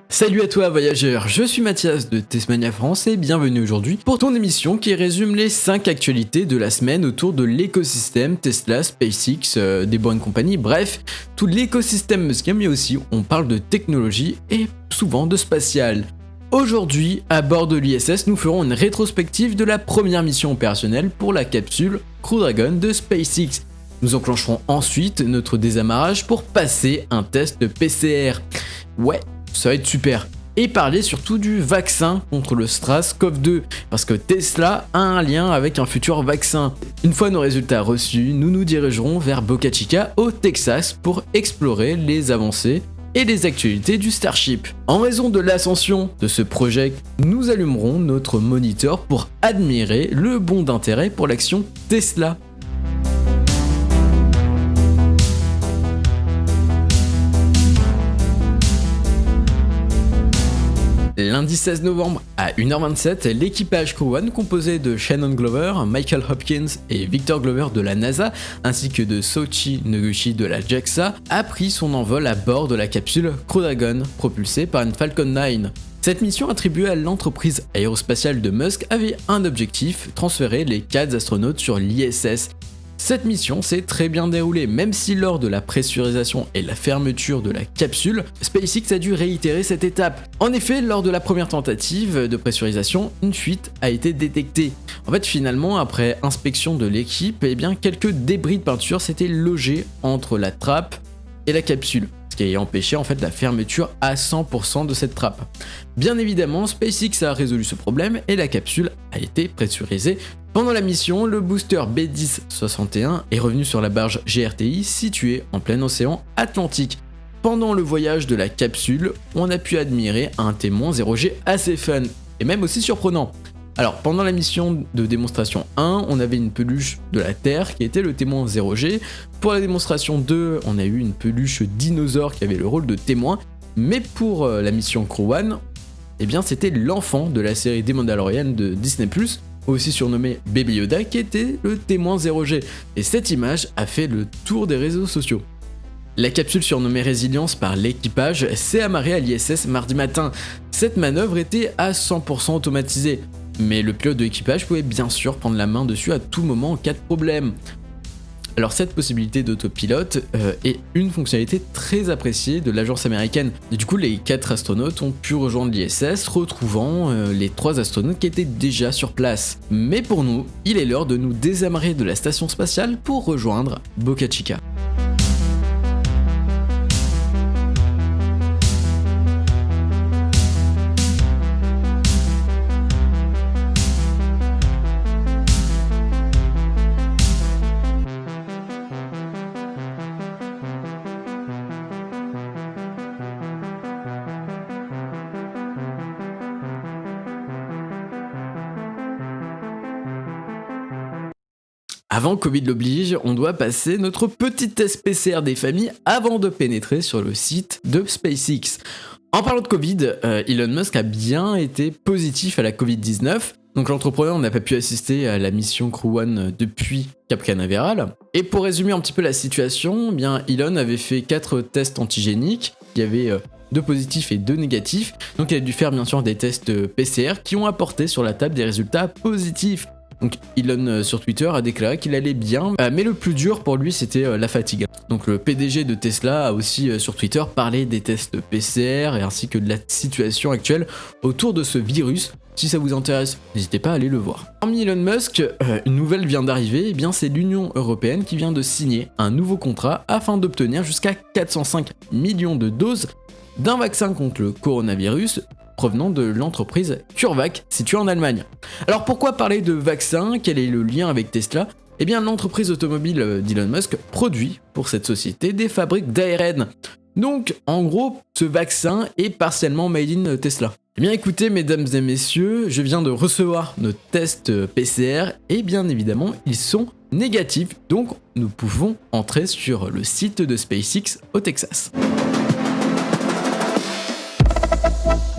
Salut à toi voyageur, je suis Mathias de Tesmania France et bienvenue aujourd'hui pour ton émission qui résume les 5 actualités de la semaine autour de l'écosystème Tesla, SpaceX, des bonnes compagnies, bref, tout l'écosystème muskien, mais aussi on parle de technologie et souvent de spatial. Aujourd'hui, à bord de l'ISS, nous ferons une rétrospective de la première mission opérationnelle pour la capsule Crew Dragon de SpaceX. Nous enclencherons ensuite notre désamarrage pour passer un test PCR. Ouais, ça va être super. Et parler surtout du vaccin contre le SARS-CoV-2, parce que Tesla a un lien avec un futur vaccin. Une fois nos résultats reçus, nous nous dirigerons vers Boca Chica au Texas pour explorer les avancées et les actualités du Starship. En raison de l'ascension de ce projet, nous allumerons notre moniteur pour admirer le bond d'intérêt pour l'action Tesla. Lundi 16 novembre à 1h27, l'équipage Crew One composé de Shannon Glover, Michael Hopkins et Victor Glover de la NASA ainsi que de Soichi Noguchi de la JAXA a pris son envol à bord de la capsule Crew Dragon propulsée par une Falcon 9. Cette mission attribuée à l'entreprise aérospatiale de Musk avait un objectif, transférer les 4 astronautes sur l'ISS. Cette mission s'est très bien déroulée, même si lors de la pressurisation et la fermeture de la capsule, SpaceX a dû réitérer cette étape. En effet, lors de la première tentative de pressurisation, une fuite a été détectée. En fait, finalement, après inspection de l'équipe, quelques débris de peinture s'étaient logés entre la trappe et la capsule, ce qui a empêché en fait la fermeture à 100% de cette trappe. Bien évidemment, SpaceX a résolu ce problème et la capsule a été pressurisée. Pendant la mission, le booster B1061 est revenu sur la barge GRTI située en plein océan Atlantique. Pendant le voyage de la capsule, on a pu admirer un témoin 0G assez fun et même aussi surprenant. Alors pendant la mission de démonstration 1, on avait une peluche de la Terre qui était le témoin 0G. Pour la démonstration 2, on a eu une peluche dinosaure qui avait le rôle de témoin. Mais pour la mission Crew One, c'était l'enfant de la série des Mandalorian de Disney+, aussi surnommé Baby Yoda, qui était le témoin 0G. Et cette image a fait le tour des réseaux sociaux. La capsule surnommée Résilience par l'équipage s'est amarrée à l'ISS mardi matin. Cette manœuvre était à 100% automatisée. Mais le pilote de l'équipage pouvait bien sûr prendre la main dessus à tout moment en cas de problème. Alors cette possibilité d'autopilote est une fonctionnalité très appréciée de l'agence américaine. Et du coup les 4 astronautes ont pu rejoindre l'ISS, retrouvant les 3 astronautes qui étaient déjà sur place. Mais pour nous, il est l'heure de nous désamarrer de la station spatiale pour rejoindre Boca Chica. Avant Covid l'oblige, on doit passer notre petit test PCR des familles avant de pénétrer sur le site de SpaceX. En parlant de Covid, Elon Musk a bien été positif à la Covid-19. Donc l'entrepreneur n'a pas pu assister à la mission Crew One depuis Cap Canaveral. Et pour résumer un petit peu la situation, Elon avait fait 4 tests antigéniques. Il y avait 2 positifs et 2 négatifs. Donc il a dû faire bien sûr des tests PCR qui ont apporté sur la table des résultats positifs. Donc Elon sur Twitter a déclaré qu'il allait bien, mais le plus dur pour lui c'était la fatigue. Donc le PDG de Tesla a aussi sur Twitter parlé des tests PCR et ainsi que de la situation actuelle autour de ce virus. Si ça vous intéresse, n'hésitez pas à aller le voir. Parmi Elon Musk, une nouvelle vient d'arriver, c'est l'Union Européenne qui vient de signer un nouveau contrat afin d'obtenir jusqu'à 405 millions de doses d'un vaccin contre le coronavirus provenant de l'entreprise CureVac située en Allemagne. Alors pourquoi parler de vaccin? Quel est le lien avec Tesla? L'entreprise automobile d'Elon Musk produit pour cette société des fabriques d'ARN. Donc en gros, ce vaccin est partiellement made in Tesla. Écoutez mesdames et messieurs, je viens de recevoir nos tests PCR et bien évidemment ils sont négatifs, donc nous pouvons entrer sur le site de SpaceX au Texas.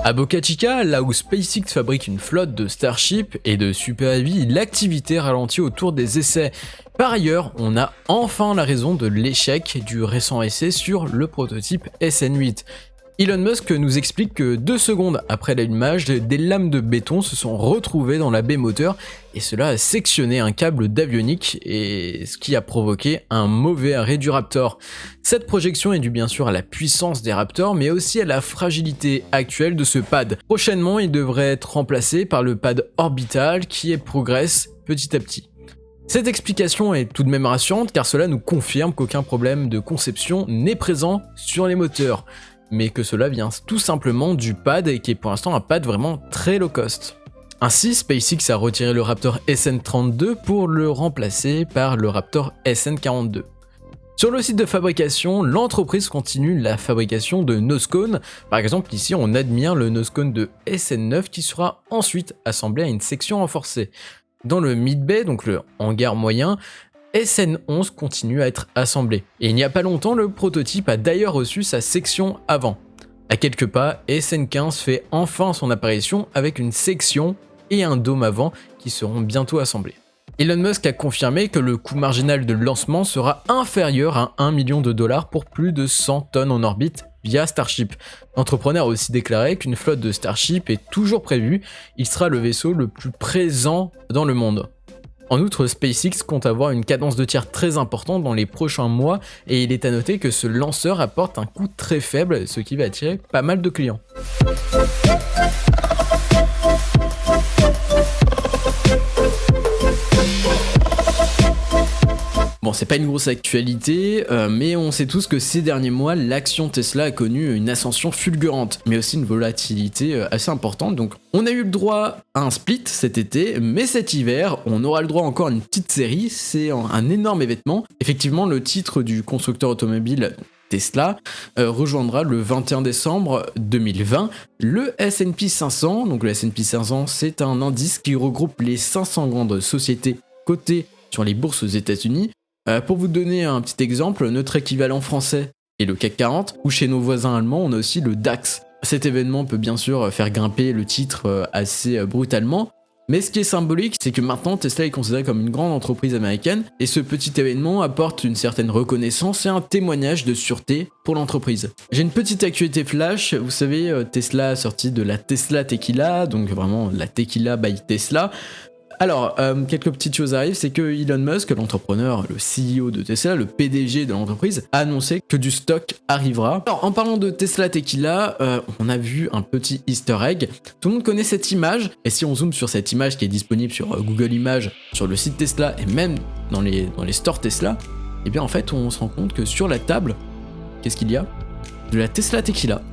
À Boca Chica, là où SpaceX fabrique une flotte de Starship et de Super Heavy, l'activité ralentit autour des essais. Par ailleurs, on a enfin la raison de l'échec du récent essai sur le prototype SN8. Elon Musk nous explique que 2 secondes après l'allumage, des lames de béton se sont retrouvées dans la baie moteur et cela a sectionné un câble d'avionique et ce qui a provoqué un mauvais arrêt du Raptor. Cette projection est due bien sûr à la puissance des Raptors mais aussi à la fragilité actuelle de ce pad. Prochainement, il devrait être remplacé par le pad orbital qui progresse petit à petit. Cette explication est tout de même rassurante car cela nous confirme qu'aucun problème de conception n'est présent sur les moteurs, mais que cela vient tout simplement du pad et qui est pour l'instant un pad vraiment très low cost. Ainsi, SpaceX a retiré le Raptor SN32 pour le remplacer par le Raptor SN42. Sur le site de fabrication, l'entreprise continue la fabrication de nose-cone. Par exemple, ici, on admire le nose-cone de SN9 qui sera ensuite assemblé à une section renforcée. Dans le mid-bay, donc le hangar moyen, SN11 continue à être assemblé. Et il n'y a pas longtemps, le prototype a d'ailleurs reçu sa section avant. À quelques pas, SN15 fait enfin son apparition avec une section et un dôme avant qui seront bientôt assemblés. Elon Musk a confirmé que le coût marginal de lancement sera inférieur à 1 million de dollars pour plus de 100 tonnes en orbite via Starship. L'entrepreneur a aussi déclaré qu'une flotte de Starship est toujours prévue, il sera le vaisseau le plus présent dans le monde. En outre, SpaceX compte avoir une cadence de tir très importante dans les prochains mois et il est à noter que ce lanceur apporte un coût très faible, ce qui va attirer pas mal de clients. Bon, c'est pas une grosse actualité, mais on sait tous que ces derniers mois, l'action Tesla a connu une ascension fulgurante, mais aussi une volatilité assez importante. Donc, on a eu le droit à un split cet été, mais cet hiver, on aura le droit encore à une petite série. C'est un énorme événement. Effectivement, le titre du constructeur automobile Tesla rejoindra le 21 décembre 2020 le S&P 500. Donc, le S&P 500, c'est un indice qui regroupe les 500 grandes sociétés cotées sur les bourses aux États-Unis. Pour vous donner un petit exemple, notre équivalent français est le CAC 40, ou chez nos voisins allemands, on a aussi le DAX. Cet événement peut bien sûr faire grimper le titre assez brutalement, mais ce qui est symbolique, c'est que maintenant Tesla est considéré comme une grande entreprise américaine, et ce petit événement apporte une certaine reconnaissance et un témoignage de sûreté pour l'entreprise. J'ai une petite actualité flash, vous savez, Tesla a sorti de la Tesla Tequila, donc vraiment la Tequila by Tesla. Alors, quelques petites choses arrivent, c'est que Elon Musk, l'entrepreneur, le CEO de Tesla, le PDG de l'entreprise, a annoncé que du stock arrivera. Alors, en parlant de Tesla Tequila, on a vu un petit easter egg. Tout le monde connaît cette image, et si on zoome sur cette image qui est disponible sur Google Images, sur le site Tesla, et même dans les stores Tesla, eh bien en fait, on se rend compte que sur la table, qu'est-ce qu'il y a ? De la Tesla Tequila.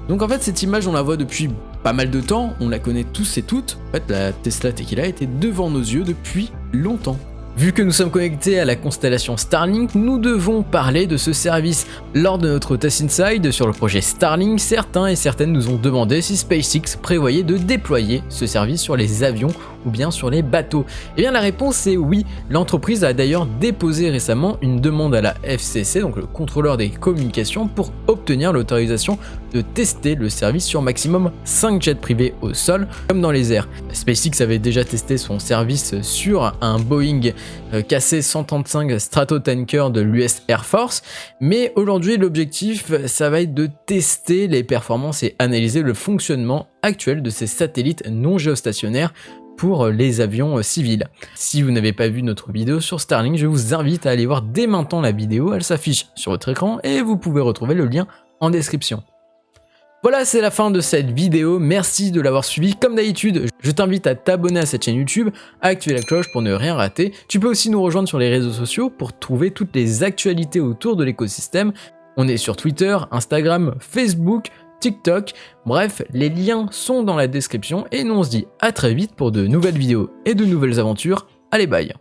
Donc en fait, cette image, on la voit depuis pas mal de temps, on la connaît tous et toutes. En fait, la Tesla Tequila était devant nos yeux depuis longtemps. Vu que nous sommes connectés à la constellation Starlink, nous devons parler de ce service. Lors de notre Test Inside sur le projet Starlink, certains et certaines nous ont demandé si SpaceX prévoyait de déployer ce service sur les avions ou bien sur les bateaux. Et bien la réponse est oui. L'entreprise a d'ailleurs déposé récemment une demande à la FCC, donc le contrôleur des communications, pour obtenir l'autorisation de tester le service sur maximum 5 jets privés au sol comme dans les airs. SpaceX avait déjà testé son service sur un Boeing KC-135 Stratotanker de l'US Air Force, mais aujourd'hui l'objectif ça va être de tester les performances et analyser le fonctionnement actuel de ces satellites non géostationnaires pour les avions civils. Si vous n'avez pas vu notre vidéo sur Starlink, je vous invite à aller voir dès maintenant la vidéo, elle s'affiche sur votre écran et vous pouvez retrouver le lien en description. Voilà, c'est la fin de cette vidéo, merci de l'avoir suivi. Comme d'habitude, je t'invite à t'abonner à cette chaîne YouTube, à activer la cloche pour ne rien rater. Tu peux aussi nous rejoindre sur les réseaux sociaux pour trouver toutes les actualités autour de l'écosystème. On est sur Twitter, Instagram, Facebook, TikTok, bref, les liens sont dans la description et nous on se dit à très vite pour de nouvelles vidéos et de nouvelles aventures. Allez, bye!